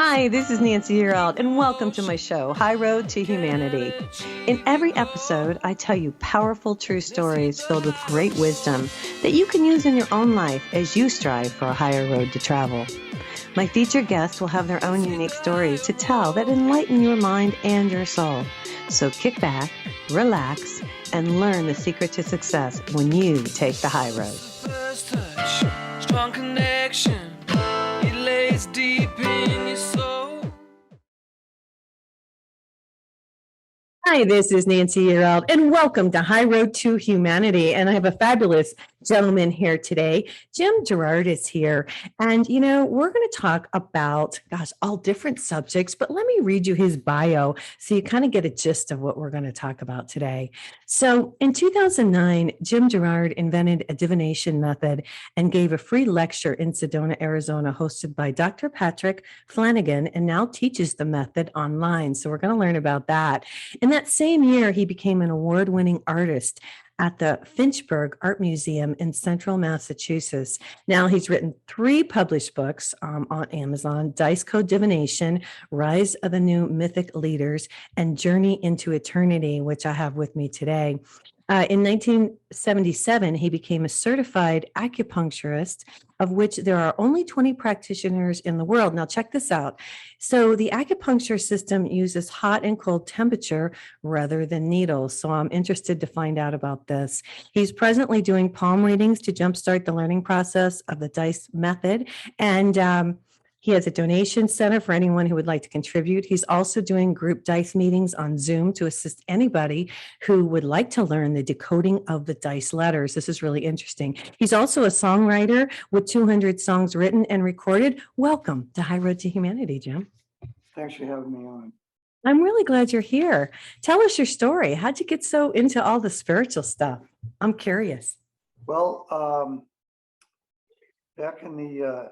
Hi, this is Nancy Yearout, and welcome to my show, High Road to Humanity. In every episode, I tell you powerful true stories filled with great wisdom that you can use in your own life as you strive for a higher road to travel. My featured guests will have their own unique stories to tell that enlighten your mind and your soul. So kick back, relax, and learn the secret to success when you take the high road. First touch, strong connection, it lays deep in your soul. Hi, this is Nancy Yearout, and welcome to High Road to Humanity. And I have a fabulous gentleman here today. Jim Girouard is here. And, we're going to talk about, all different subjects, but let me read you his bio so you kind of get a gist of what we're going to talk about today. So in 2009, Jim Girouard invented a divination method and gave a free lecture in Sedona, Arizona, hosted by Dr. Patrick Flanagan, and now teaches the method online. So we're going to learn about that. In that same year, he became an award-winning artist at the Finchburg Art Museum in Central Massachusetts. Now he's written 3 published books on Amazon: Code Divination, Rise of the New Mythic Leaders, and Journey into Eternity, which I have with me today. In 1977, he became a certified acupuncturist, of which there are only 20 practitioners in the world. Now, check this out. So the acupuncture system uses hot and cold temperature rather than needles. So I'm interested to find out about this. He's presently doing palm readings to jumpstart the learning process of the dice method. And he has a donation center for anyone who would like to contribute. He's also doing group dice meetings on Zoom to assist anybody who would like to learn the decoding of the dice letters. This is really interesting. He's also a songwriter with 200 songs written and recorded. Welcome to High Road to Humanity, Jim. Thanks for having me on. I'm really glad you're here. Tell us your story. How'd you get so into all the spiritual stuff? I'm curious. Well, back in the,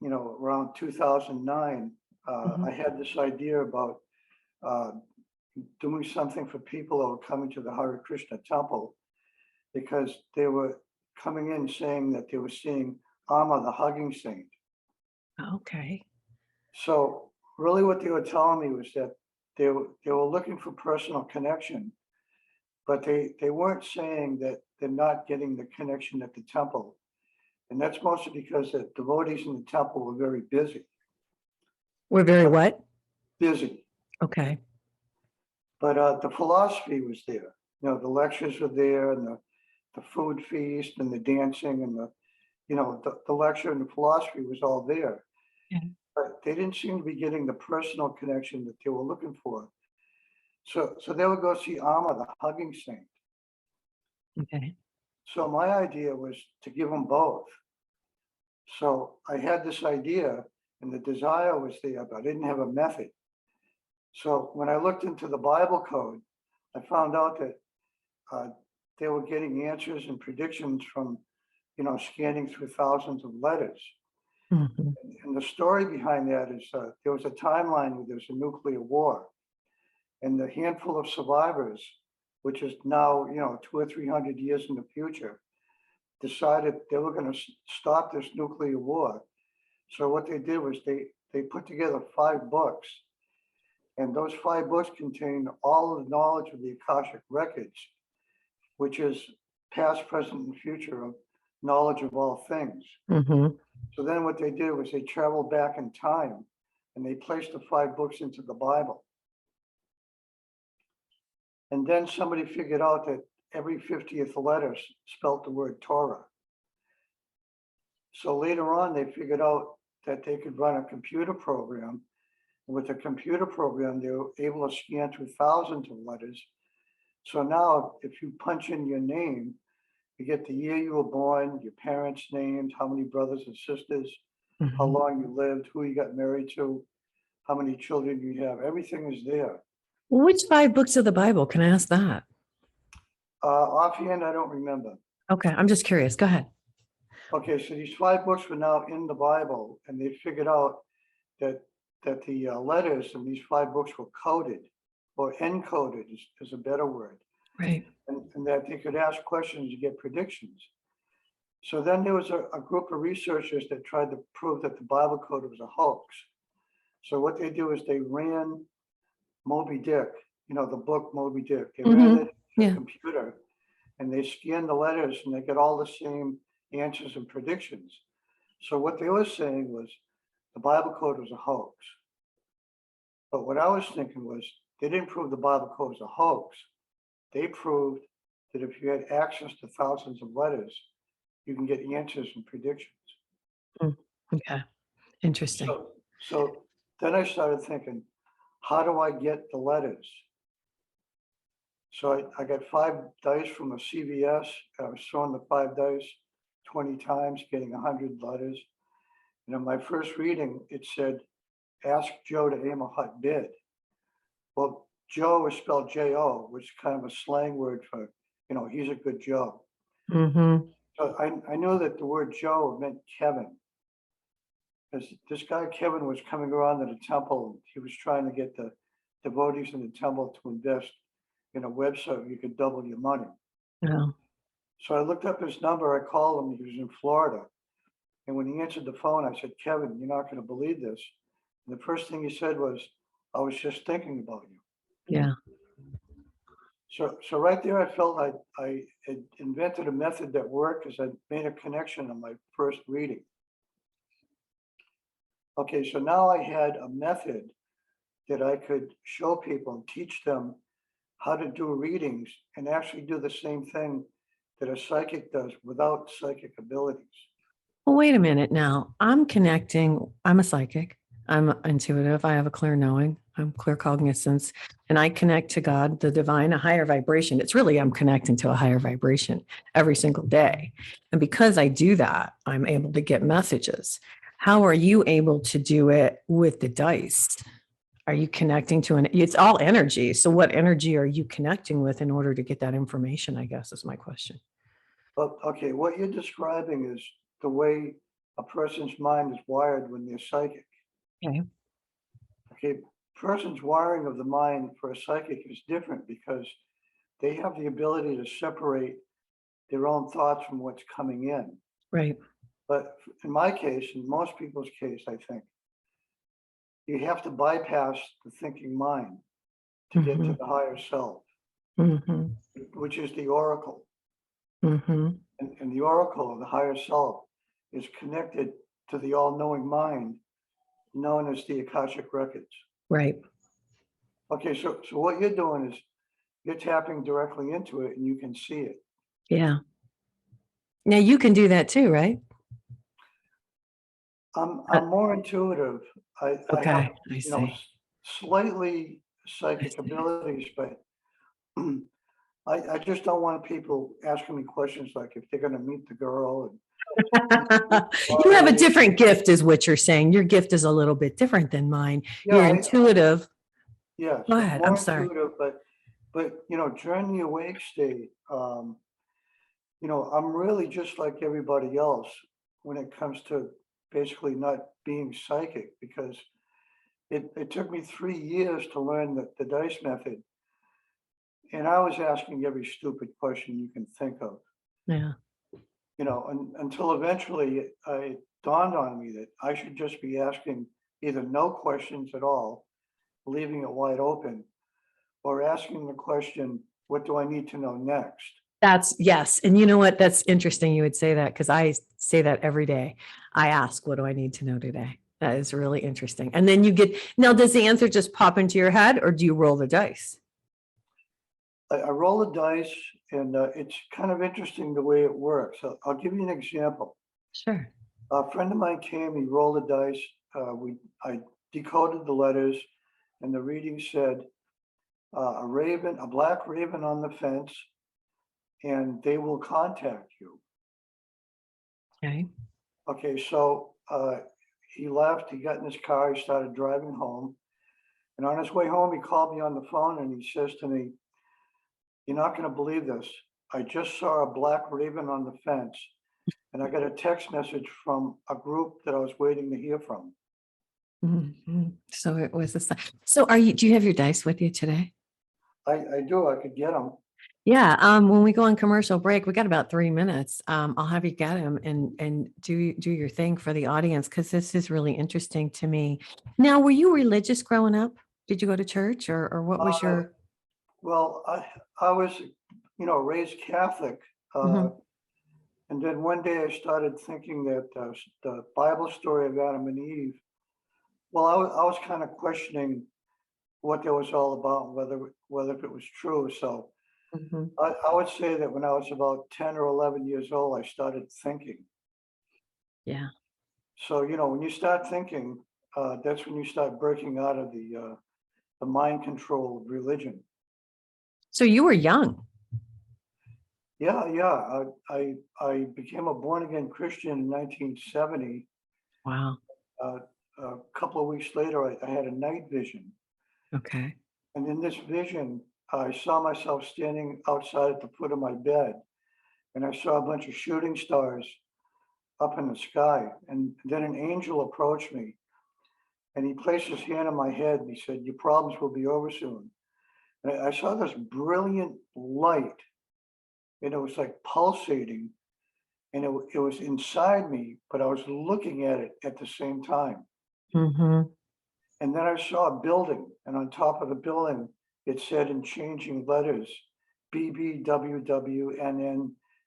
around 2009, I had this idea about doing something for people that were coming to the Hare Krishna temple, because they were coming in saying that they were seeing Amma, the hugging saint. Okay. So really what they were telling me was that they were looking for personal connection, but they weren't saying that they're not getting the connection at the temple. And that's mostly because the devotees in the temple were very busy. We're very what? Busy. Okay. But the philosophy was there. The lectures were there, and the food feast and the dancing and the lecture and the philosophy was all there. Yeah. But they didn't seem to be getting the personal connection that they were looking for. So they would go see Amma, the hugging saint. Okay. So my idea was to give them both. So I had this idea, and the desire was there, but I didn't have a method. So when I looked into the Bible code, I found out that they were getting answers and predictions from, scanning through thousands of letters. Mm-hmm. And the story behind that is there was a timeline where there was a nuclear war, and the handful of survivors, which is now 200 or 300 years in the future, decided they were going to stop this nuclear war. So what they did was they put together 5 books, and those 5 books contain all of the knowledge of the Akashic records, which is past, present, and future of knowledge of all things. Mm-hmm. So then what they did was they traveled back in time, and they placed the 5 books into the Bible. And then somebody figured out that every 50th letter spelt the word Torah. So later on, they figured out that they could run a computer program. And with a computer program, they were able to scan through thousands of letters. So now if you punch in your name, you get the year you were born, your parents' names, how many brothers and sisters, Mm-hmm. how long you lived, who you got married to, how many children you have. Everything is there. Which 5 books of the Bible? Can I ask that? Offhand, I don't remember. Okay, I'm just curious. Go ahead. Okay, so these 5 books were now in the Bible, and they figured out that the letters in these 5 books were coded, or encoded is a better word, Right. and that they could ask questions to get predictions. So then there was a group of researchers that tried to prove that the Bible code was a hoax. So what they do is they ran Moby Dick, the book Moby Dick. They Mhm. ran it to Yeah. the computer and they scanned the letters and they get all the same answers and predictions. So what they were saying was the Bible code was a hoax. But what I was thinking was they didn't prove the Bible code was a hoax. They proved that if you had access to thousands of letters, you can get answers and predictions. Mm, okay. Interesting. So then I started thinking, how do I get the letters? So I got 5 dice from a CVS. I was throwing the 5 dice 20 times, getting 100 letters. And in my first reading, it said, ask Joe to aim a hot bid. Well, Joe is spelled J-O, which is kind of a slang word for, he's a good Joe. Hmm. So I knew that the word Joe meant Kevin. Because this guy, Kevin, was coming around to the temple. He was trying to get the devotees in the temple to invest in a website where you could double your money. Yeah. So I looked up his number. I called him. He was in Florida. And when he answered the phone, I said, Kevin, you're not going to believe this. And the first thing he said was, I was just thinking about you. Yeah. So right there, I felt like I had invented a method that worked because I made a connection on my first reading. Okay, so now I had a method that I could show people and teach them how to do readings and actually do the same thing that a psychic does without psychic abilities. Well, wait a minute now. I'm connecting. I'm a psychic. I'm intuitive. I have a clear knowing. I'm clear cognizance. And I connect to God, the divine, a higher vibration. It's really, I'm connecting to a higher vibration every single day. And because I do that, I'm able to get messages. How are you able to do it with the dice? Are you connecting to it's all energy. So what energy are you connecting with in order to get that information? I guess is my question. But okay, what you're describing is the way a person's mind is wired when they're psychic. Okay. Okay, person's wiring of the mind for a psychic is different because they have the ability to separate their own thoughts from what's coming in. Right. But in my case, in most people's case, I think, you have to bypass the thinking mind to get to the higher self, Mm-hmm. which is the oracle. Mm-hmm. And the oracle of the higher self is connected to the all-knowing mind known as the Akashic records. Right. Okay, so what you're doing is you're tapping directly into it and you can see it. Yeah. Now you can do that too, right? I'm more intuitive. I Okay. have, I see. slightly psychic abilities, but I just don't want people asking me questions like if they're going to meet the girl. You have a different gift, is what you're saying. Your gift is a little bit different than mine. Yeah, You're intuitive. Yes, Go ahead. more I'm sorry. intuitive, but during the awake state, I'm really just like everybody else when it comes to basically not being psychic because it took me 3 years to learn the dice method. And I was asking every stupid question you can think of, Yeah. until eventually it dawned on me that I should just be asking either no questions at all, leaving it wide open, or asking the question, what do I need to know next? Yes. And you know what? That's interesting. You would say that because I say that every day. I ask, what do I need to know today? That is really interesting. And then now, does the answer just pop into your head or do you roll the dice? I roll the dice, and it's kind of interesting the way it works. I'll give you an example. Sure. A friend of mine came, he rolled the dice. I decoded the letters, and the reading said, a black raven on the fence, and they will contact you. Okay. Okay, so he left, he got in his car, he started driving home. And on his way home, he called me on the phone and he says to me, you're not going to believe this. I just saw a black raven on the fence and I got a text message from a group that I was waiting to hear from. Mhm. So it was so do you have your dice with you today? I do, I could get them. Yeah, when we go on commercial break, we got about 3 minutes. I'll have you get him and do your thing for the audience because this is really interesting to me. Now, were you religious growing up? Did you go to church or what was Uh, your? well, I was, raised Catholic. Uh, Mhm. and then one day I started thinking that the Bible story of Adam and Eve, well, I was kind of questioning what that was all about, whether it was true. So Mhm. I would say that when I was about 10 or 11 years old, I started thinking. Yeah. So, when you start thinking, that's when you start breaking out of the mind control of religion. So you were young. Yeah, yeah. I became a born again Christian in 1970. Wow. Uh, a couple of weeks later, I had a night vision. Okay. And in this vision, I saw myself standing outside at the foot of my bed. And I saw a bunch of shooting stars up in the sky. And then an angel approached me and he placed his hand on my head and he said, "Your problems will be over soon." And I saw this brilliant light and it was like pulsating and it was inside me, but I was looking at it at the same time. Hmm. And then I saw a building, and on top of the building, it said in changing letters,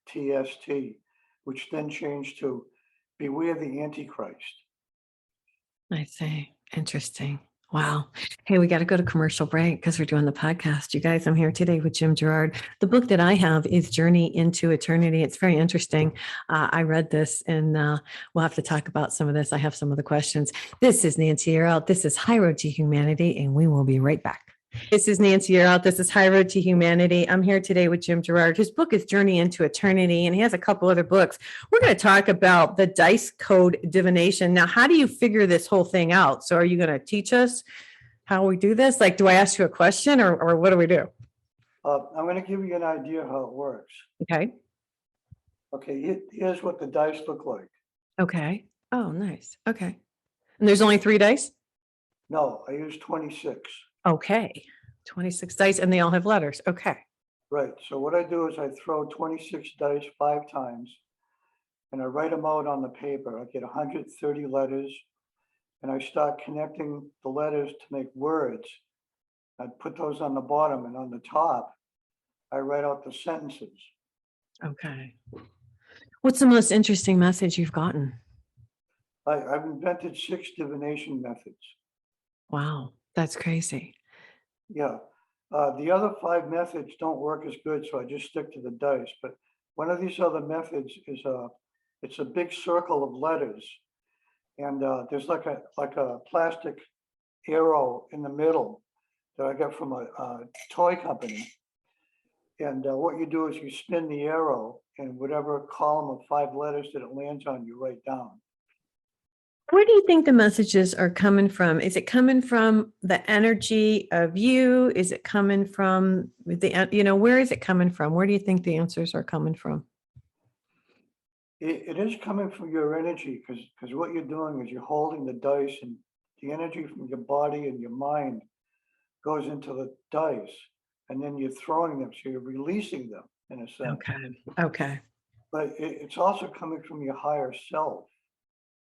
BBWWNNTST, which then changed to Beware the Antichrist. I see. Interesting. Wow. Hey, we got to go to commercial break because we're doing the podcast. You guys, I'm here today with Jim Girouard. The book that I have is Journey into Eternity. It's very interesting. I read this and we'll have to talk about some of this. I have some of the questions. This is Nancy Yearout. This is High Road to Humanity, and we will be right back. This is Nancy Yearout. This is High Road to Humanity. I'm here today with Jim Girouard. His book is Journey into Eternity, and he has a couple other books. We're going to talk about the dice code divination. Now, how do you figure this whole thing out? So are you going to teach us how we do this? Like, do I ask you a question or what do we do? I'm going to give you an idea how it works. Okay. Okay, here's what the dice look like. Okay. Oh, nice. Okay. And there's only 3 dice? No, I use 26. Okay. 26 dice, and they all have letters. Okay. Right, so what I do is I throw 26 dice 5 times, and I write them out on the paper. I get 130 letters, and I start connecting the letters to make words. I put those on the bottom, and on the top, I write out the sentences. Okay. What's the most interesting message you've gotten? I've invented 6 divination methods. Wow. That's crazy. Yeah. The other 5 methods don't work as good, so I just stick to the dice. But one of these other methods is it's a big circle of letters, and there's like a plastic arrow in the middle that I got from a toy company. And what you do is you spin the arrow, and whatever column of 5 letters that it lands on, you write down. Where do you think the messages are coming from? Is it coming from the energy of you? Is it coming from where is it coming from? Where do you think the answers are coming from? It is coming from your energy because what you're doing is you're holding the dice, and the energy from your body and your mind goes into the dice, and then you're throwing them, so you're releasing them in a sense. Okay. Okay. But it's also coming from your higher self.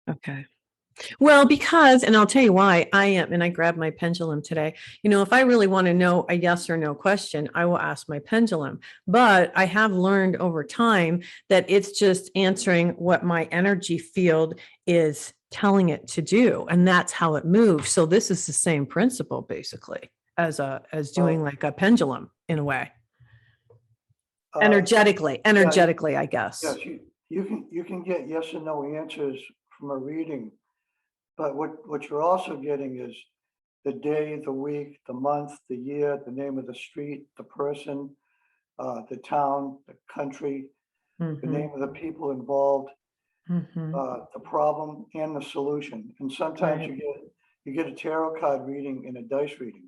Okay. Well, because, and I'll tell you why I am, and I grabbed my pendulum today. If I really want to know a yes or no question, I will ask my pendulum. But I have learned over time that it's just answering what my energy field is telling it to do. And that's how it moves. So this is the same principle basically as doing like a pendulum in a way. Energetically, I guess. Yes, you can get yes or no answers from a reading, but what you're also getting is the day, the week, the month, the year, the name of the street, the person, the town, the country, the name of the people involved, the problem, and the solution. And sometimes Right. you get a tarot card reading and a dice reading.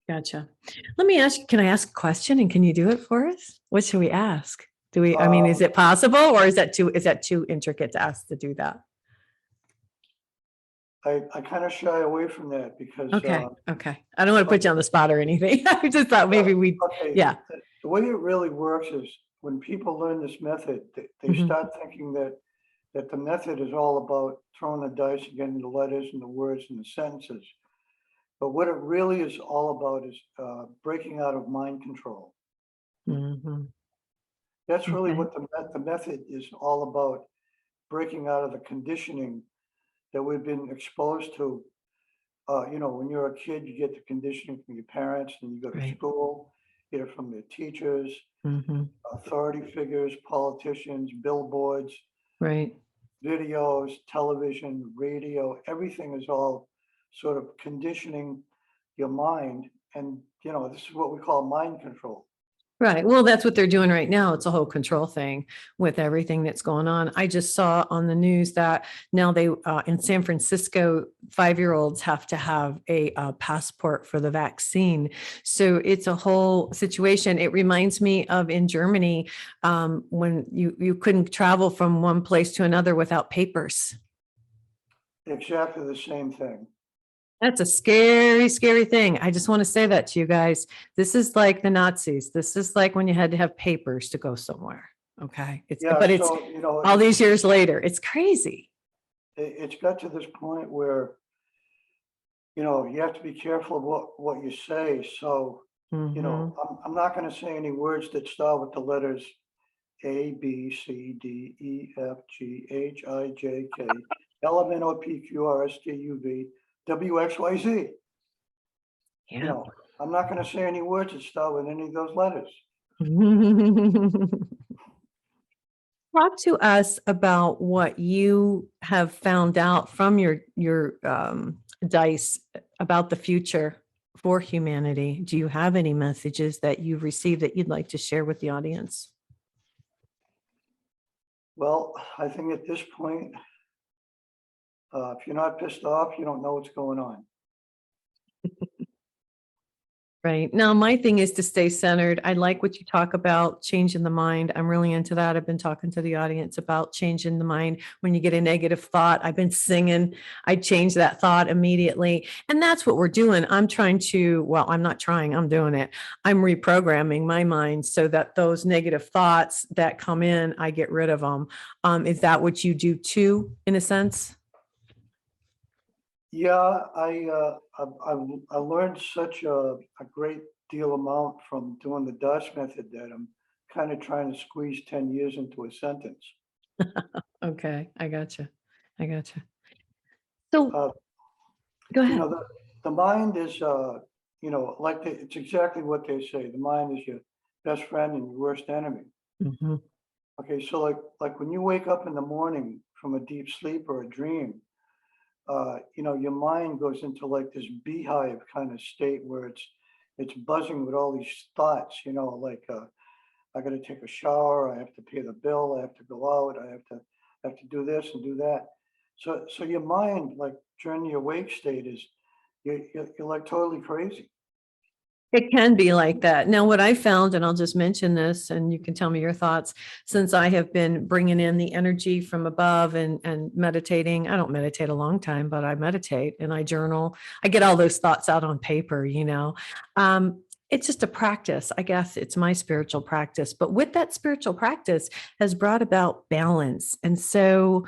Gotcha. Let me ask, can I ask a question and can you do it for us? What should we ask? Is it possible or is that too intricate to ask to do that? I kind of shy away from that because Okay. I don't want to put you on the spot or anything. I just thought maybe okay. yeah. The the way it really works is when people learn this method, they Mhm. start thinking that the method is all about throwing the dice and getting the letters and the words and the sentences. But what it really is all about is breaking out of mind control. Mhm. That's really Okay. what the method is all about, breaking out of the conditioning that we've been exposed to. When you're a kid, you get the conditioning from your parents, and you go to Right. school, get it from your teachers, Mhm. authority figures, politicians, billboards, Right. videos, television, radio. Everything is all sort of conditioning your mind. And, this is what we call mind control. Right. Well, that's what they're doing right now. It's a whole control thing with everything that's going on. I just saw on the news that now they, in San Francisco, 5-year-olds have to have a passport for the vaccine. So it's a whole situation. It reminds me of in Germany, when you couldn't travel from one place to another without papers. Exactly the same thing. That's a scary, scary thing. I just want to say that to you guys. This is like the Nazis. This is like when you had to have papers to go somewhere. Okay. Yeah, But it's so, all these years later. It's crazy. it's got to this point where, you have to be careful of what you say. So, Mhm. I'm not going to say any words that start with the letters A, B, C, D, E, F, G, H, I, J, K, L, M, N, O, P, Q, R, S, T, U, V, W, X, Y, Z. You Yeah. know, I'm not going to say any words that start with any of those letters. Talk to us about what you have found out from your dice about the future for humanity. Do you have any messages that you've received that you'd like to share with the audience? Well, I think at this point, if you're not pissed off, you don't know what's going on. Right. Now, my thing is to stay centered. I like what you talk about, changing the mind. I'm really into that. I've been talking to the audience about changing the mind. When you get a negative thought, I've been singing, I change that thought immediately. And that's what we're doing. I'm not trying, I'm doing it. I'm reprogramming my mind so that those negative thoughts that come in, I get rid of them. Is that what you do too, in a sense? Yeah, I learned such a great deal amount from doing the Dutch method that I'm kind of trying to squeeze 10 years into a sentence. Okay, I gotcha. I gotcha. So Uh, go you ahead. know, the mind is, it's exactly what they say. The mind is your best friend and your worst enemy. Mhm. Okay, so like when you wake up in the morning from a deep sleep or a dream, your mind goes into like this beehive kind of state where it's buzzing with all these thoughts, I got to take a shower, I have to pay the bill, I have to go out, I have to do this and do that. So your mind, like during the awake state, is you're like totally crazy. It can be like that. Now, what I found, and I'll just mention this, and you can tell me your thoughts, since I have been bringing in the energy from above and meditating. I don't meditate a long time, but I meditate and I journal. I get all those thoughts out on paper. It's just a practice. I guess it's my spiritual practice. But with that spiritual practice has brought about balance. And so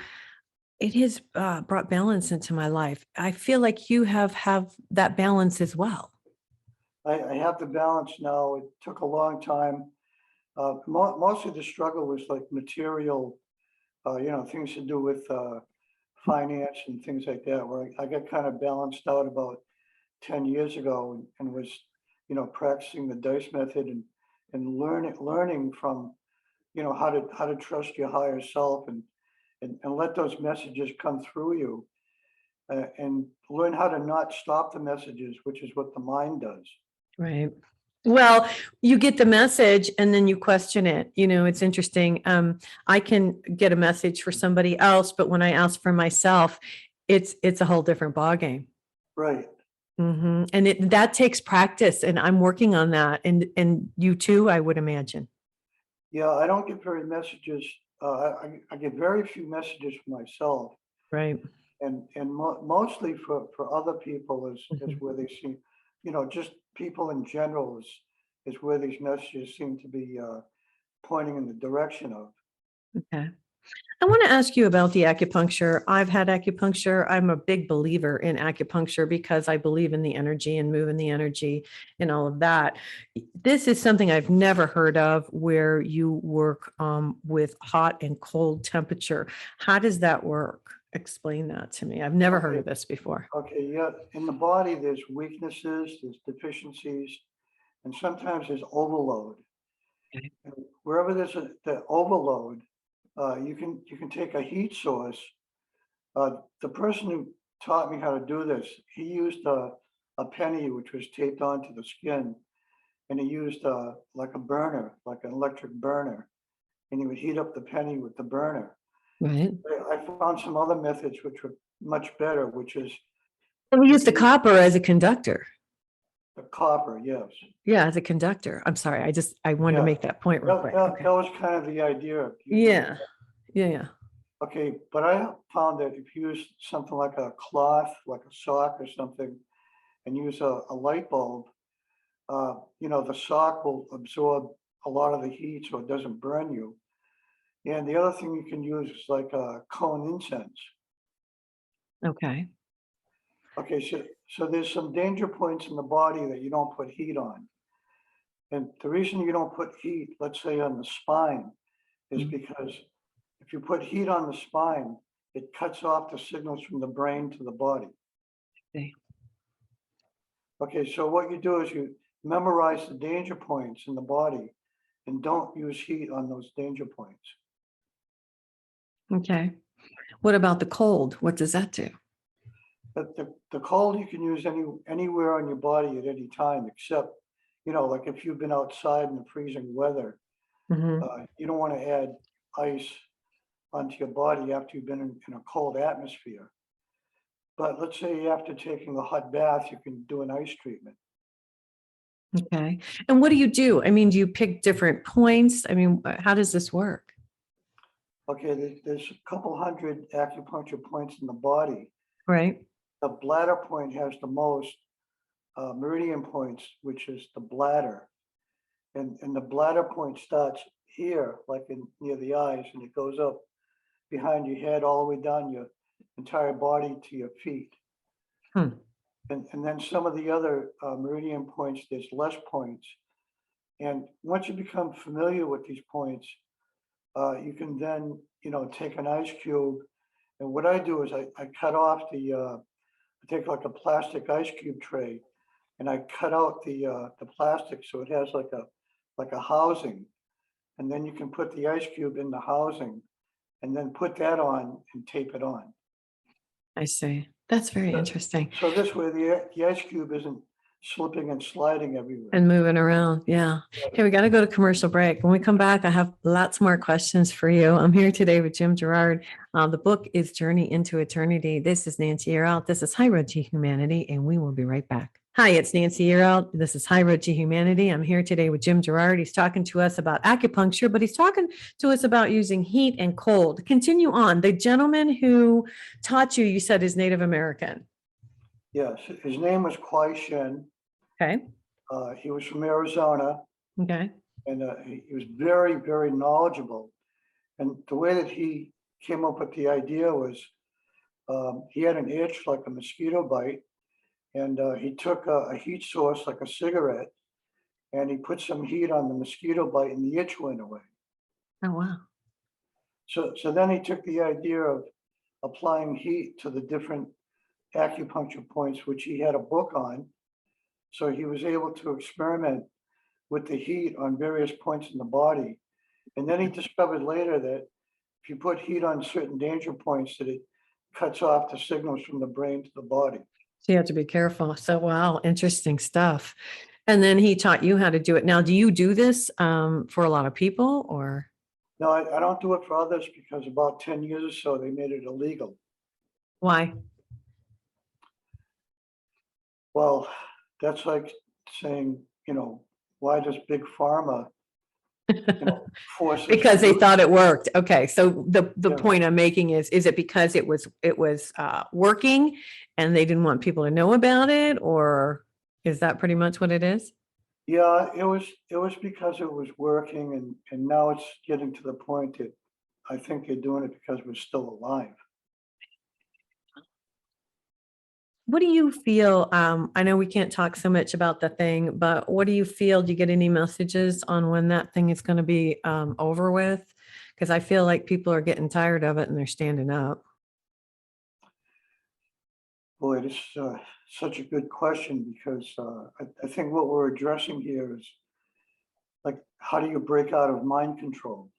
it has brought balance into my life. I feel like you have that balance as well. I have the balance now. It took a long time. Mostly the struggle was like material, things to do with finance and things like that, where I got kind of balanced out about 10 years ago and was, practicing the dice method and learning from, how to trust your higher self and let those messages come through you and learn how to not stop the messages, which is what the mind does. Right. Well, you get the message and then you question it. It's interesting. I can get a message for somebody else, but when I ask for myself, it's a whole different ballgame. Right. And that takes practice, and I'm working on that. And you too, I would imagine. Yeah, I don't get very messages. I get very few messages for myself, Right. and mostly for other people is Mhm. where they see, just people in general is is where these messages seem to be pointing in the direction of. Okay. I want to ask you about the acupuncture. I've had acupuncture. I'm a big believer in acupuncture because I believe in the energy and moving the energy and all of that. This is something I've never heard of where you work with hot and cold temperature. How does that work? Explain that to me. I've never heard of this before. Okay, yeah, in the body, there's weaknesses, there's deficiencies, and sometimes there's overload. Okay. And wherever there's the overload, you can take a heat source. The person who taught me how to do this, he used a penny which was taped onto the skin, and he used like a burner, like an electric burner, and he would heat up the penny with the burner. Right. I found some other methods which were much better, which is And we use the copper as a conductor. the copper, yes. Yeah, as a conductor. I'm sorry. I wanted to Yeah. make that point real quick. That was kind of the idea. of using Yeah. Yeah. Okay, but I found that if you use something like a cloth, like a sock or something, and use a light bulb, the sock will absorb a lot of the heat so it doesn't burn you. And the other thing you can use is like a cone incense. Okay. Okay, so there's some danger points in the body that you don't put heat on. And the reason you don't put heat, let's say on the spine, is because if you put heat on the spine, it cuts off the signals from the brain to the body. Okay. Okay, so what you do is you memorize the danger points in the body and don't use heat on those danger points. Okay. What about the cold? What does that do? But the cold you can use anywhere on your body at any time, except, like if you've been outside in the freezing weather, you don't want to add ice onto your body after you've been in a cold atmosphere. But let's say after taking a hot bath, you can do an ice treatment. Okay. And what do you do? I mean, do you pick different points? I mean, how does this work? Okay, there's a couple hundred acupuncture points in the body. Right. The bladder point has the most meridian points, which is the bladder. And the bladder point starts here, like near the eyes, and it goes up behind your head all the way down your entire body to your feet. And then some of the other meridian points, there's less points. And once you become familiar with these points, you can then, take an ice cube. And what I do is I cut off I take like a plastic ice cube tray, and I cut out the plastic so it has like a housing. And then you can put the ice cube in the housing and then put that on and tape it on. I see. That's very interesting. So this way the ice cube isn't slipping and sliding everywhere. And moving around. Yeah. Okay, we got to go to commercial break. When we come back, I have lots more questions for you. I'm here today with Jim Girouard. The book is Journey into Eternity. This is Nancy Yearout. This is High Road to Humanity, and we will be right back. Hi, it's Nancy Yearout. This is High Road to Humanity. I'm here today with Jim Girouard. He's talking to us about acupuncture, but he's talking to us about using heat and cold. Continue on. The gentleman who taught you, you said, is Native American. Yes, his name was Kwai Shen. Okay. He was from Arizona. Okay. And he was very, very knowledgeable. And the way that he came up with the idea was he had an itch like a mosquito bite. And he took a heat source like a cigarette, and he put some heat on the mosquito bite, and the itch went away. Oh, wow. So then he took the idea of applying heat to the different acupuncture points, which he had a book on. So he was able to experiment with the heat on various points in the body. And then he discovered later that if you put heat on certain danger points, that it cuts off the signals from the brain to the body. So you have to be careful. So, wow, interesting stuff. And then he taught you how to do it. Now, do you do this for a lot of people or? No, I don't do it for others because about 10 years or so, they made it illegal. Why? Well, that's like saying, why does Big Pharma force? Because they thought it worked. Okay. So the Yeah. point I'm making is it because it was working and they didn't want people to know about it, or is that pretty much what it is? Yeah, it was because it was working, and now it's getting to the point that I think they're doing it because we're still alive. What do you feel? I know we can't talk so much about the thing, but what do you feel? Do you get any messages on when that thing is going to be over with? Because I feel like people are getting tired of it and they're standing up. Boy, it is such a good question because I think what we're addressing here is like, how do you break out of mind control?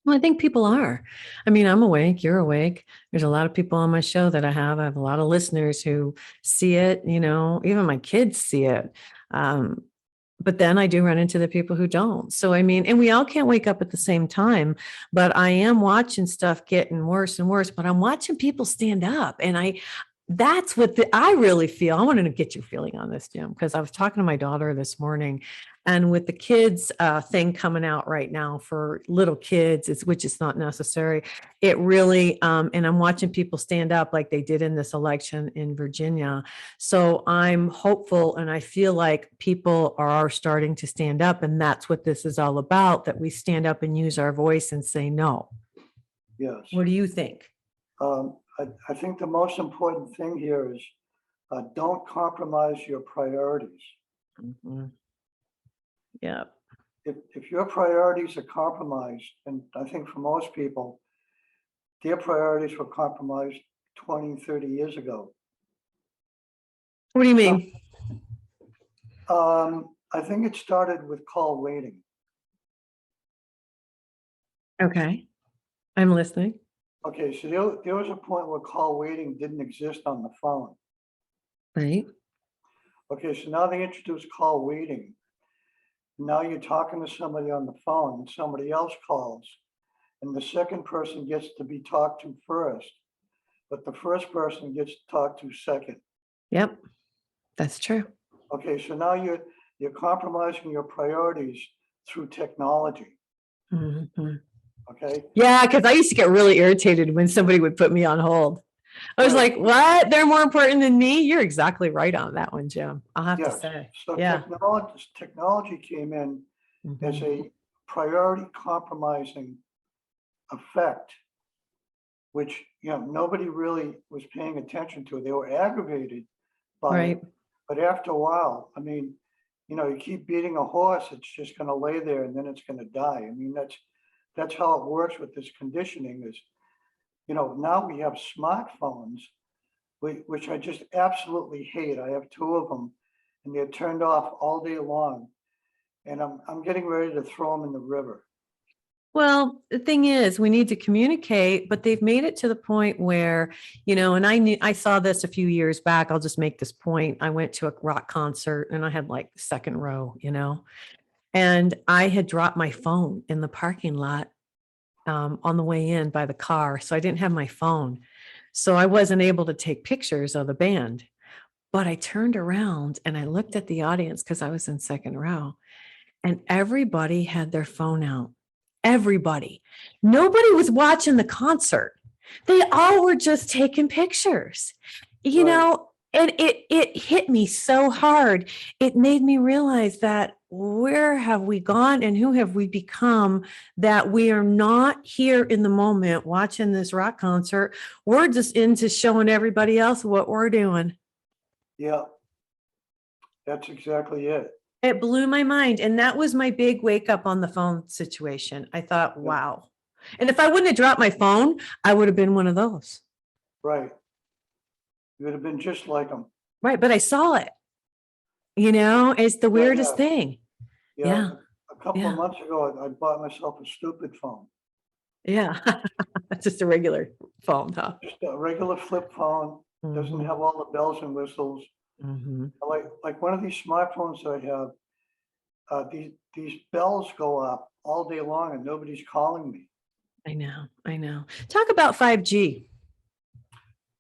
Well, I think people are. I mean, I'm awake, you're awake. There's a lot of people on my show that I have. I have a lot of listeners who see it, even my kids see it. Um, but then I do run into the people who don't. So, I mean, and we all can't wake up at the same time, but I am watching stuff getting worse and worse, but I'm watching people stand up. And that's what I really feel. I wanted to get your feeling on this, Jim, because I was talking to my daughter this morning, and with the kids thing coming out right now for little kids, which is not necessary. It really, and I'm watching people stand up like they did in this election in Virginia. So I'm hopeful, and I feel like people are starting to stand up, and that's what this is all about, that we stand up and use our voice and say no. Yes. What do you think? I think the most important thing here is don't compromise your priorities. Mhm. Yeah. If your priorities are compromised, and I think for most people, their priorities were compromised 20, 30 years ago. What do you So, mean? I think it started with call waiting. Okay. I'm listening. Okay, so there was a point where call waiting didn't exist on the phone. Right. Okay, so now they introduced call waiting. Now you're talking to somebody on the phone and somebody else calls, and the second person gets to be talked to first, but the first person gets talked to second. Yep. That's true. Okay, so now you're compromising your priorities through technology. Mhm. Okay, Yeah, because I used to get really irritated when somebody would put me on hold. I was right. like, what? They're more important than me? You're exactly right on that one, Jim. I'll have to Yes. say. So Yeah. technology came in as Mhm. a priority compromising effect, which nobody really was paying attention to. They were aggravated by Right. it, but after a while, I mean, you keep beating a horse, it's just going to lay there and then it's going to die. I mean, that's how it works with this conditioning. Is now we have smartphones, which I just absolutely hate. I have two of them, and they're turned off all day long, and I'm getting ready to throw them in the river. Well, the thing is, we need to communicate, but they've made it to the point where, and I saw this a few years back. I'll just make this point. I went to a rock concert and I had like the second row, and I had dropped my phone in the parking lot on the way in by the car. So I didn't have my phone. So I wasn't able to take pictures of the band. But I turned around and I looked at the audience because I was in second row, and everybody had their phone out. Everybody. Nobody was watching the concert. They all were just taking pictures, Right. and it hit me so hard. It made me realize that where have we gone and who have we become, that we are not here in the moment watching this rock concert. We're just into showing everybody else what we're doing. Yeah, that's exactly it. It blew my mind. And that was my big wake up on the phone situation. I thought, Yeah, wow. And if I wouldn't have dropped my phone, I would have been one of those. right. You would have been just like them. Right. But I saw it, it's the Yeah, weirdest yeah, thing. yeah. Yeah. A couple of Yeah. months ago, I bought myself a stupid phone, Yeah. Just a regular phone, huh? just a regular flip phone. Doesn't Mhm. have all the bells and whistles. Mhm. Like one of these smartphones that I have. These bells go up all day long and nobody's calling me. I know. I know. Talk about 5G.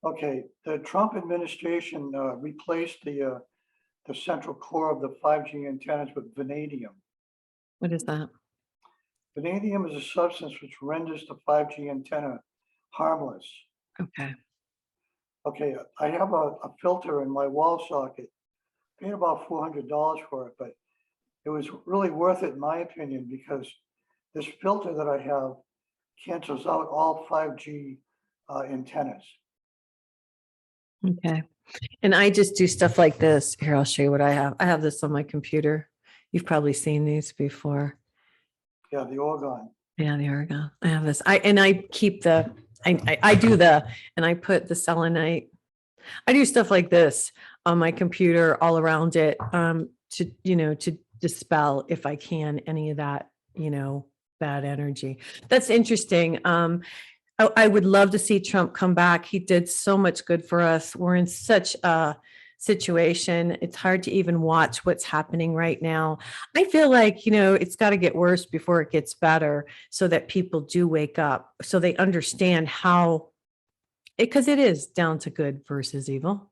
Okay, the Trump administration replaced the central core of the 5G antennas with vanadium. What is that? Vanadium is a substance which renders the 5G antenna harmless. Okay. Okay, I have a filter in my wall socket. Paid about $400 for it, but it was really worth it in my opinion, because this filter that I have cancels out all 5G antennas. Okay. And I just do stuff like this. Here, I'll show you what I have. I have this on my computer. You've probably seen these before. Yeah, the orgone. Yeah, there we go. I have this. I keep the, I do the, and I put the selenite. I do stuff like this on my computer all around it, to, to dispel, if I can, any of that, bad energy. That's interesting. I would love to see Trump come back. He did so much good for us. We're in such a situation. It's hard to even watch what's happening right now. I feel like, it's got to get worse before it gets better, so that people do wake up, so they understand how, because it is down to good versus evil.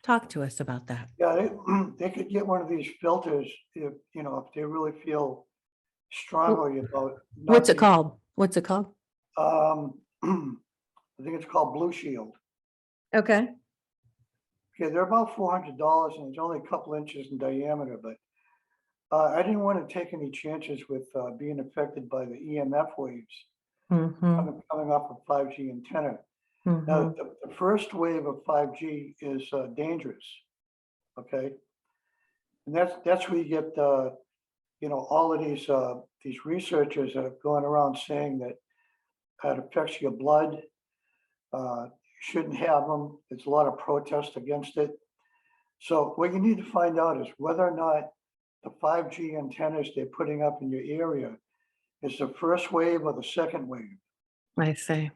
Talk to us about that. Yeah, they could get one of these filters if, if they really feel strongly about. not What's it being- called? What's it called? I think it's called Blue Shield. Okay. Okay, they're about $400 and it's only a couple inches in diameter, but I didn't want to take any chances with being affected by the EMF waves Mm-hmm. coming off of 5G antenna. Mm-hmm. Now, the first wave of 5G is dangerous, okay? And that's where you get, all of these researchers that have gone around saying that it affects your blood. You shouldn't have them. There's a lot of protest against it. So what you need to find out is whether or not the 5G antennas they're putting up in your area is the first wave or the second wave. I see.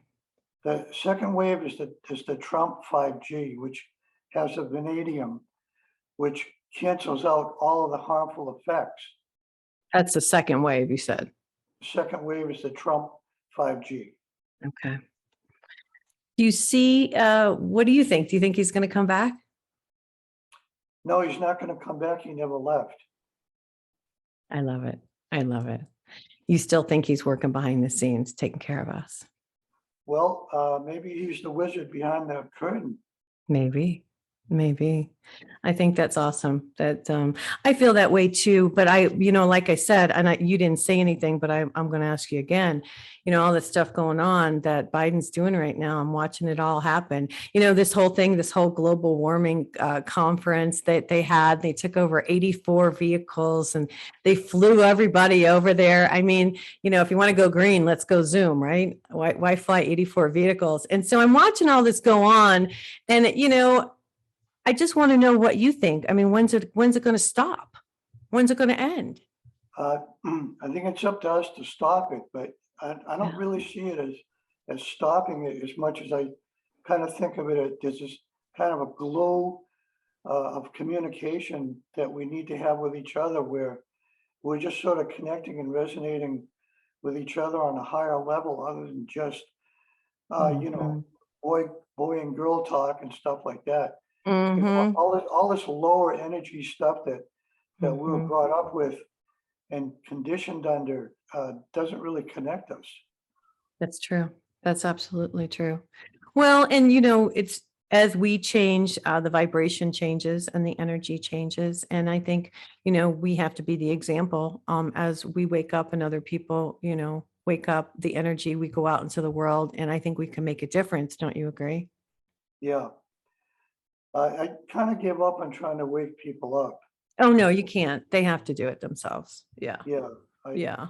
The second wave is the Trump 5G, which has a vanadium, which cancels out all of the harmful effects. That's the second wave, you said. The second wave is the Trump 5G. Okay. Do you see, what do you think? Do you think he's going to come back? No, he's not going to come back. He never left. I love it. I love it. You still think he's working behind the scenes, taking care of us? Well, maybe he's the wizard behind the curtain. Maybe. I think that's awesome. That I feel that way too. But like I said, and you didn't say anything, but I'm going to ask you again. All the stuff going on that Biden's doing right now, I'm watching it all happen. This whole thing, this whole global warming conference that they took over 84 vehicles and they flew everybody over there. I mean, if you want to go green, let's go Zoom, right? Why fly 84 vehicles? And so I'm watching all this go on, and I just want to know what you think. I mean, when's it going to stop? When's it going to end? I think it's up to us to stop it, but I don't really see it as stopping it as much as I kind of think of it as there's this kind of a glow of communication that we need to have with each other, where we're just sort of connecting and resonating with each other on a higher level, other than just boy and girl talk and stuff like that. Mm-hmm. All this lower energy stuff that we were Mm-hmm. brought up with and conditioned under doesn't really connect us. That's true. That's absolutely true. Well, and it's as we change, the vibration changes and the energy changes. And I think, we have to be the example as we wake up and other people, wake up the energy, we go out into the world. And I think we can make a difference. Don't you agree? Yeah. I kind of give up on trying to wake people up. Oh, no, you can't. They have to do it themselves. Yeah. Yeah. Yeah.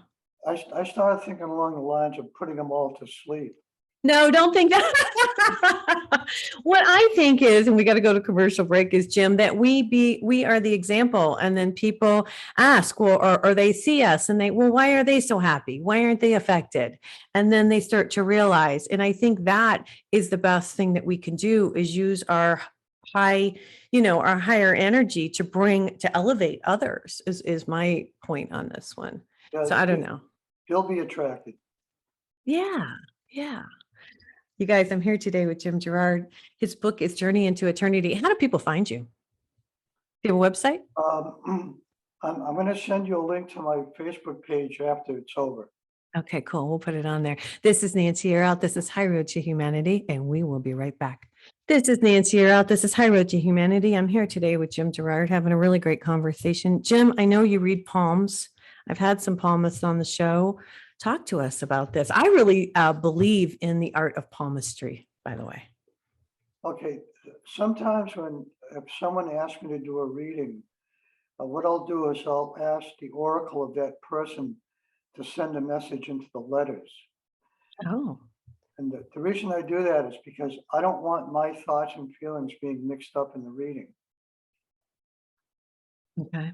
I started thinking along the lines of putting them all to sleep. No, don't think that. What I think is, and we got to go to commercial break, is, Jim, that we are the example. And then people ask, well, or they see us and why are they so happy? Why aren't they affected? And then they start to realize. And I think that is the best thing that we can do, is use our our higher energy to elevate others is my point on this one. Yeah, So I don't know. He'll be attracted. Yeah. You guys, I'm here today with Jim Girouard. His book is Journey into Eternity. How do people find you? Do you have a website? I'm going to send you a link to my Facebook page after it's over. Okay, cool. We'll put it on there. This is Nancy Yearout. This is High Road to Humanity, and we will be right back. This is Nancy Yearout. This is High Road to Humanity. I'm here today with Jim Girouard having a really great conversation. Jim, I know you read palms. I've had some palmists on the show. Talk to us about this. I really believe in the art of palmistry, by the way. Okay, sometimes if someone asks me to do a reading, what I'll do is I'll ask the oracle of that person to send a message into the letters. Oh, And the reason I do that is because I don't want my thoughts and feelings being mixed up in the reading. okay.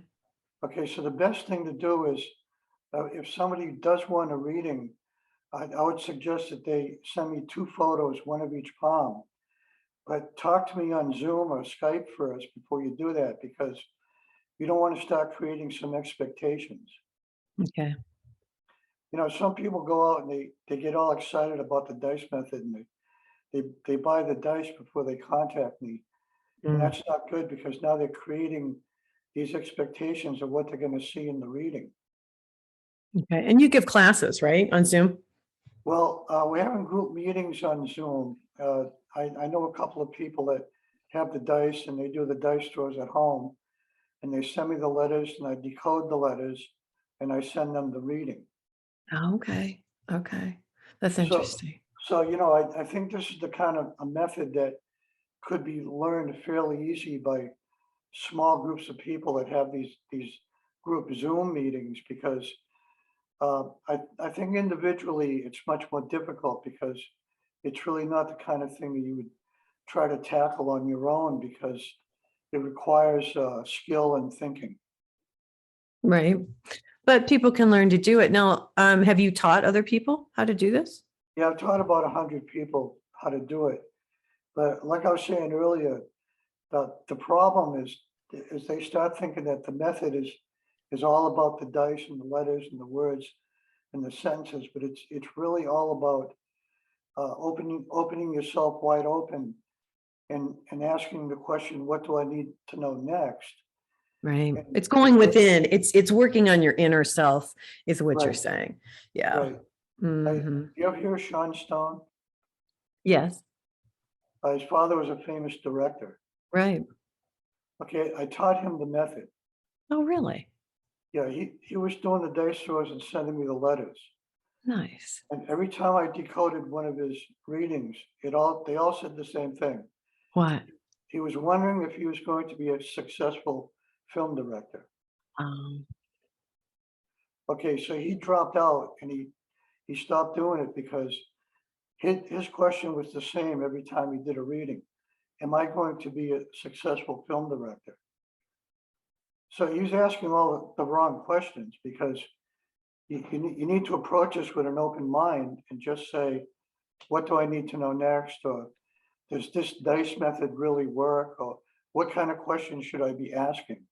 Okay, so the best thing to do is if somebody does want a reading, I would suggest that they send me 2 photos, one of each palm. But talk to me on Zoom or Skype first before you do that, because you don't want to start creating some expectations. Okay. You know, some people go out and they get all excited about the dice method and they buy the dice before they contact me. And Mm, that's not good, because now they're creating these expectations of what they're going to see in the reading. okay. And you give classes, right, on Zoom? Well, we're having group meetings on Zoom. I know a couple of people that have the dice and they do the dice drawers at home. And they send me the letters and I decode the letters and I send them the reading. Oh, okay. Okay. That's So, interesting. so you know, I think this is the kind of a method that could be learned fairly easy by small groups of people that have these group Zoom meetings, because I think individually it's much more difficult, because it's really not the kind of thing that you would try to tackle on your own, because it requires skill and thinking. Right. But people can learn to do it. Now, have you taught other people how to do this? Yeah, I've taught about 100 people how to do it. But like I was saying earlier, the problem is they start thinking that the method is all about the dice and the letters and the words and the sentences, but it's really all about opening yourself wide open and asking the question, what do I need to know next? Right. And It's going within. It's working on your inner self, is what you're right, saying. Yeah. right. Hmm. You ever hear of Sean Stone? Yes. His father was a famous director. Right. Okay, I taught him the method. Oh, really? Yeah, he was doing the dice drawers and sending me the letters. Nice. And every time I decoded one of his readings, they all said the same thing. What? He was wondering if he was going to be a successful film director. Um, Okay, so he dropped out and he stopped doing it, because his question was the same every time he did a reading. Am I going to be a successful film director? So he's asking all the wrong questions, because you need to approach this with an open mind and just say, what do I need to know next? Or does this dice method really work? Or what kind of questions should I be asking?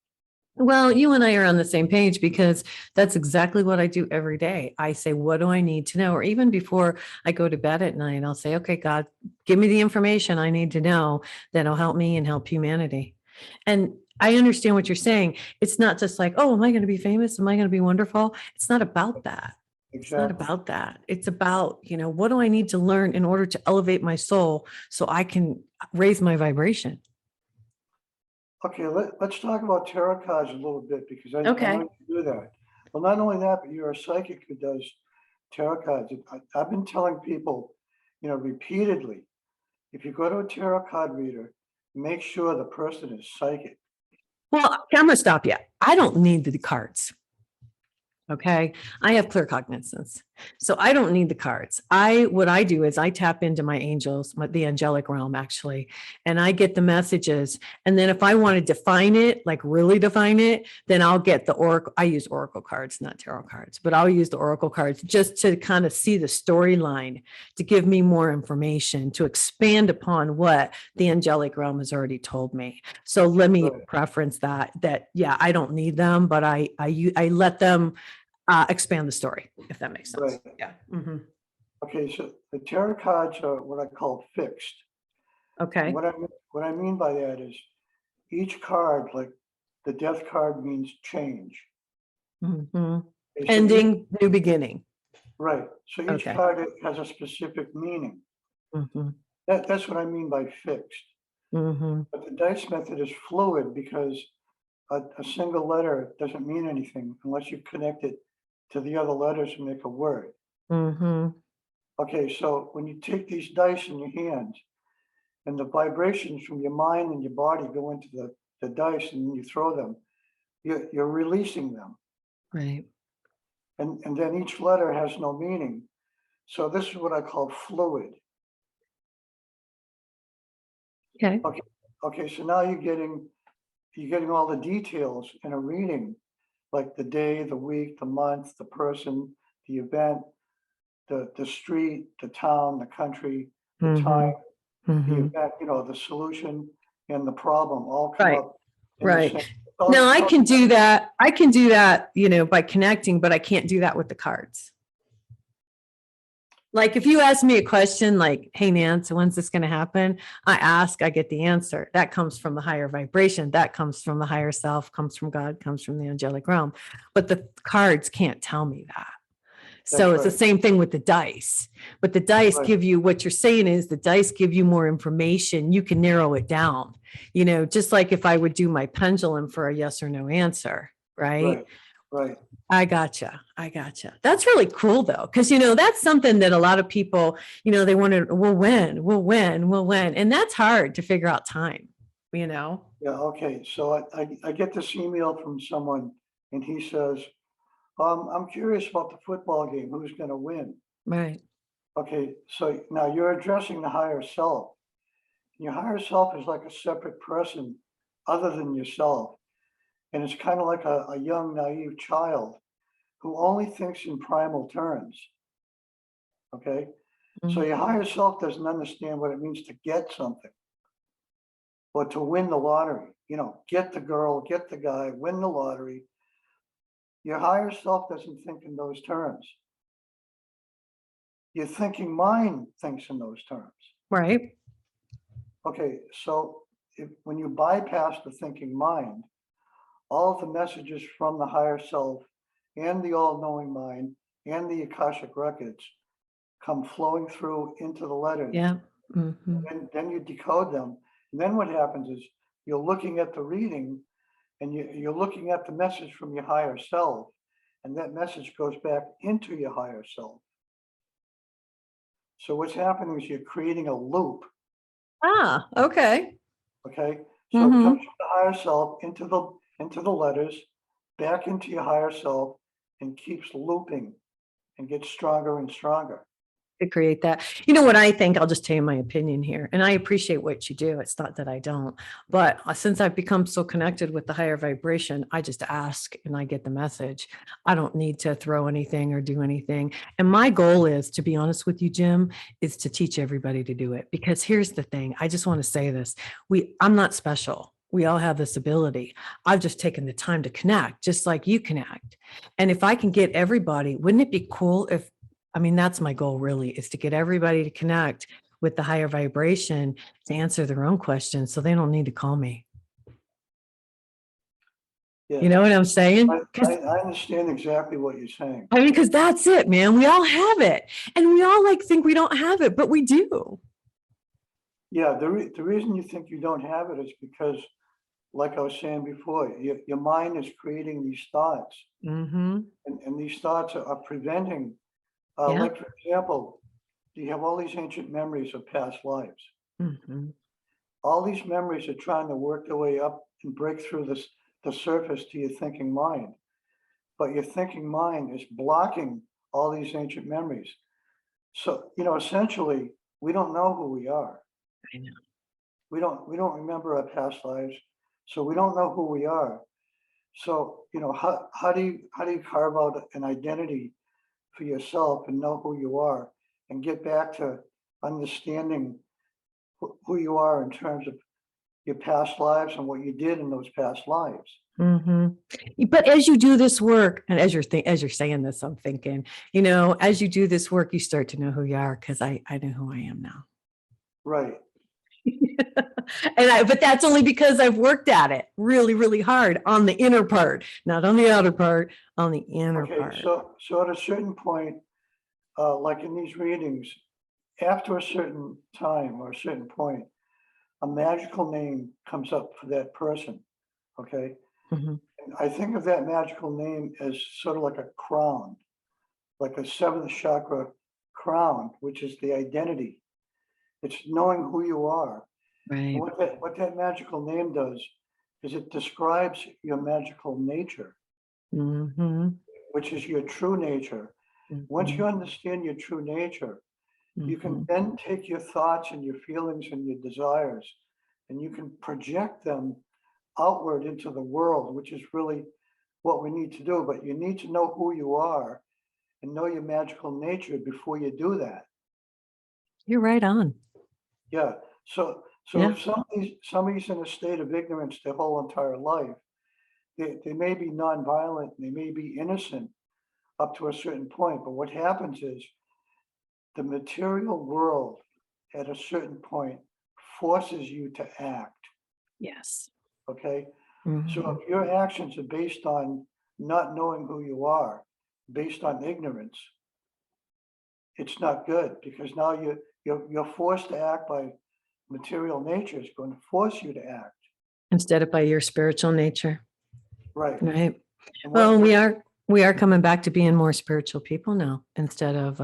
well, you and I are on the same page, because that's exactly what I do every day. I say, what do I need to know? Or even before I go to bed at night, I'll say, okay, God, give me the information I need to know that'll help me and help humanity. And I understand what you're saying. It's not just like, oh, am I going to be famous? Am I going to be wonderful? It's not about that. It's not Exactly. about that. It's about, what do I need to learn in order to elevate my soul so I can raise my vibration? Okay, let's talk about tarot cards a little bit, because I Okay. know you do that. Well, not only that, but you're a psychic who does tarot cards. I've been telling people, repeatedly, if you go to a tarot card reader, make sure the person is psychic. Well, I'm gonna stop you. I don't need the cards. Okay. I have clear cognizance. So I don't need the cards. What I do is I tap into my angels, the angelic realm actually, and I get the messages. And then if I want to define it, like really define it, then I'll get the oracle. I use oracle cards, not tarot cards, but I'll use the oracle cards just to kind of see the storyline, to give me more information, to expand upon what the angelic realm has already told me. So let me Right. preference that yeah, I don't need them, but I let them expand the story, if that makes sense. Right. Yeah. Hmm. Okay, so the tarot cards are what I call fixed. And Okay. what I mean by that is each card, like the death card, means change. Hmm. Okay, Ending, new beginning. right. So each Okay. card has a specific meaning. Hmm. That's what I mean by fixed. Mm-hmm. But the dice method is fluid because a single letter doesn't mean anything unless you connect it to the other letters and make a word. Mm-hmm. Okay, so when you take these dice in your hands and the vibrations from your mind and your body go into the dice and you throw them, you're releasing them. Right. And then each letter has no meaning. So this is what I call fluid. Okay. Okay, so now you're getting all the details in a reading, like the day, the week, the month, the person, the event, the street, the town, the country, the time, the Mm-hmm. event, the solution and the problem all come Right. up in the Right. same. Now I can do that. I can do that, by connecting, but I can't do that with the cards. Like if you ask me a question like, hey, Nance, when's this going to happen? I ask, I get the answer. That comes from the higher vibration. That comes from the higher self, comes from God, comes from the angelic realm. But the cards can't tell me that. So it's the right. same thing with the dice. But the dice Right. give you, what you're saying is the dice give you more information. You can narrow it down, just like if I would do my pendulum for a yes or no answer, right? Right. I gotcha. That's really cool though. Cause that's something that a lot of people, they want to, we'll win. And that's hard to figure out time, Yeah. Okay. So I get this email from someone and he says, I'm curious about the football game. Who's going to win? Right. Okay. So now you're addressing the higher self. Your higher self is like a separate person other than yourself. And it's kind of like a young, naive child who only thinks in primal terms. Okay. So your higher self doesn't understand what it means to get something or to win the lottery. Get the girl, get the guy, win the lottery. Your higher self doesn't think in those terms. Your thinking mind thinks in those terms. Right. Okay. So when you bypass the thinking mind, all of the messages from the higher self and the all-knowing mind and the Akashic records come flowing through into the letters. Yeah. Mm-hmm. And then you decode them. And then what happens is you're looking at the reading and you're looking at the message from your higher self. And that message goes back into your higher self. So what's happening is you're creating a loop. Ah, okay. Okay. So it comes from the higher self into the letters, back into your higher self, and keeps looping and gets stronger and stronger. To create that. You know what I think? I'll just tell you my opinion here. And I appreciate what you do. It's not that I don't. But since I've become so connected with the higher vibration, I just ask and I get the message. I don't need to throw anything or do anything. And my goal is, to be honest with you, Jim, is to teach everybody to do it. Because here's the thing. I just want to say this. I'm not special. We all have this ability. I've just taken the time to connect, just like you connect. And if I can get everybody, wouldn't it be cool if, that's my goal really, is to get everybody to connect with the higher vibration to answer their own questions so they don't need to call me. Yeah. You know what I'm saying? I understand exactly what you're saying. Because that's it, man. We all have it. And we all think we don't have it, but we do. Yeah, the reason you think you don't have it is because, like I was saying before, your mind is creating these thoughts. Mm-hmm. And these thoughts are preventing. Yeah. Like, for example, you have all these ancient memories of past lives. Mm-hmm. All these memories are trying to work their way up and break through the surface to your thinking mind. But your thinking mind is blocking all these ancient memories. So, essentially, we don't know who we are. I know. We don't remember our past lives, so we don't know who we are. So, how do you carve out an identity for yourself and know who you are and get back to understanding who you are in terms of your past lives and what you did in those past lives? Mm-hmm. But as you do this work, and as you're saying this, I'm thinking, as you do this work, you start to know who you are, because I know who I am now. Right. But that's only because I've worked at it really, really hard on the inner part, not on the outer part, on the inner part. So at a certain point, like in these readings, after a certain time or a certain point, a magical name comes up for that person. Okay. Mhm. And I think of that magical name as sort of like a crown, like a seventh chakra crown, which is the identity. It's knowing who you are. And Right. what that magical name does is it describes your magical nature, Mhm. which is your true nature. Once you Mhm. understand your true nature, you can Mhm. then take your thoughts and your feelings and your desires, and you can project them outward into the world, which is really what we need to do. But you need to know who you are and know your magical nature before you do that. You're right on. Yeah. So Yeah. if somebody's in a state of ignorance their whole entire life, they may be nonviolent, they may be innocent up to a certain point. But what happens is the material world at a certain point forces you to act. Yes. Okay. So Mhm. if your actions are based on not knowing who you are, based on ignorance, it's not good because now you're forced to act by material nature is going to force you to act. Instead of by your spiritual nature. Right. Right. And Well, what we are coming back to being more spiritual people now instead of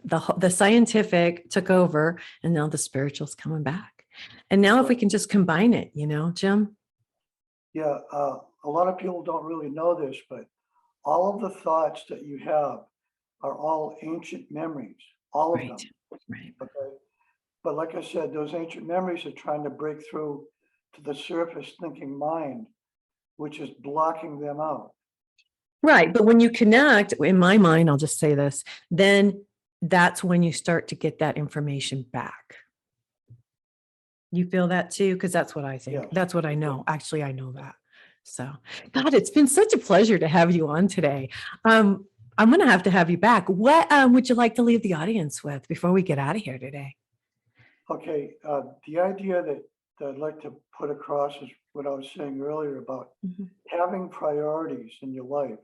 the scientific took over and now the spiritual's coming back. And now if we right. can just combine it, Jim. Yeah, a lot of people don't really know this, but all of the thoughts that you have are all ancient memories, all of Right. them. Right. Okay. But like I said, those ancient memories are trying to break through to the surface thinking mind, which is blocking them out. Right. But when you connect, in my mind, I'll just say this, then that's when you start to get that information back. You feel that too? Because that's what I think. Yes. That's what I Yeah. know. Actually, I know that. So, God, it's been such a pleasure to have you on today. I'm going to have you back. What would you like to leave the audience with before we get out of here today? Okay. The idea that I'd like to put across is what I was saying earlier about Mhm. having priorities in your life,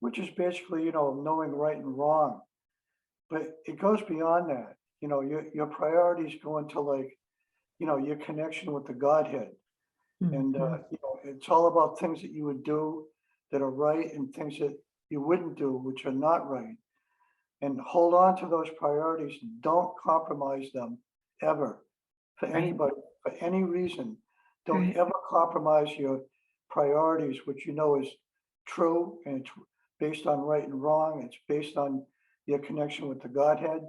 which is basically, knowing right and wrong. But it goes beyond that. Your priorities go into like, your connection with the Godhead. And, Mhm. it's all about things that you would do that are right and things that you wouldn't do, which are not right. And hold on to those priorities. Don't compromise them ever for Right. anybody, for any reason. Don't Right. ever compromise your priorities, which you know is true and it's based on right and wrong. It's based on your connection with the Godhead.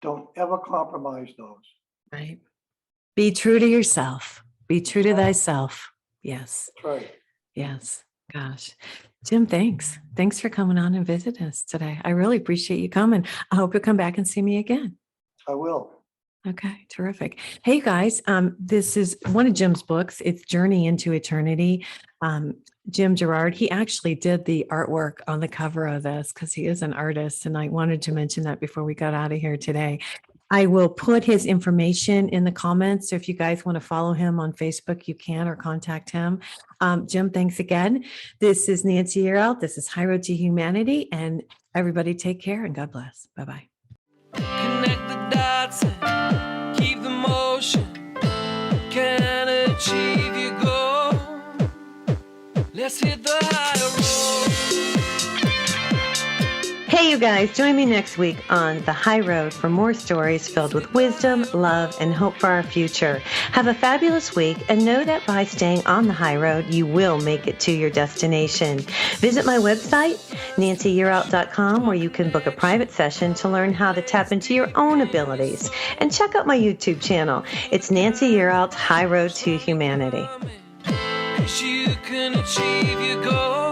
Don't ever compromise those. Right. Be true to yourself. Be true to Exactly. thyself. Yes. That's right. Yes. Gosh. Jim, thanks. Thanks for coming on and visiting us today. I really appreciate you coming. I hope you'll come back and see me again. I will. Okay, terrific. Hey, you guys, this is one of Jim's books. It's Journey into Eternity. Jim Girouard, he actually did the artwork on the cover of this because he is an artist. And I wanted to mention that before we got out of here today. I will put his information in the comments. So if you guys want to follow him on Facebook, you can or contact him. Jim, thanks again. This is Nancy Yearout. This is High Road to Humanity. And everybody take care and God bless. Bye-bye. Connect the dots and keep the motion. Can achieve your goal. Let's hit the high road. Hey, you guys, join me next week on The High Road for more stories filled with wisdom, love, and hope for our future. Have a fabulous week and know that by staying on the high road, you will make it to your destination. Visit my website, nancyyearout.com, where you can book a private session to learn how to tap into your own abilities. And check out my YouTube channel. It's Nancy Yearout's High Road to Humanity. You can achieve your goal.